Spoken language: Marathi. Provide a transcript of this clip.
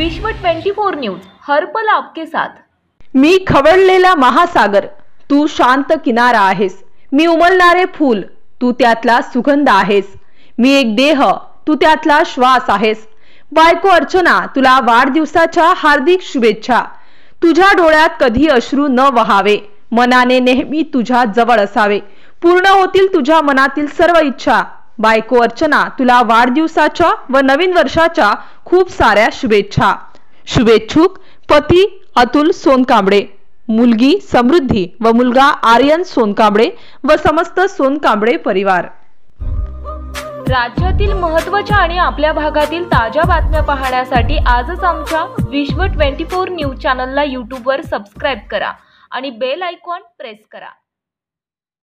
विश्व 24 न्यूज हर पल आपके साथ। मी खवळलेला महासागर, तू शांत किनारा आहेस। मी उमलणारे फूल, तू त्यातला सुगंध आहेस। मी एक देह, तू त्यातला श्वास आहेस। बायको अर्चना, तुला वाढदिवसाच्या हार्दिक शुभेच्छा। तुझ्या डोळ्यात कधी अश्रू न वहावे, मनाने नेहमी तुझ्या जवळ असावे। पूर्ण होतील तुझ्या मनातील सर्व इच्छा। बायको अर्चना, तुला वाढदिवसाच्या व नवीन वर्षाच्या खूप साऱ्या शुभेच्छा। शुभेच्छुक पती अतुल सोनकांबळे, मुलगी समृद्धी व मुलगा आर्यन सोनकांबळे व समस्त सोनकांबळे परिवार। राज्यातील महत्त्वाच्या आणि आपल्या भागातील ताज्या बातम्या पाहण्यासाठी आजच आमच्या विश्व 24 न्यूज चॅनलला YouTube वर सबस्क्राइब करा आणि बेल आयकॉन प्रेस करा।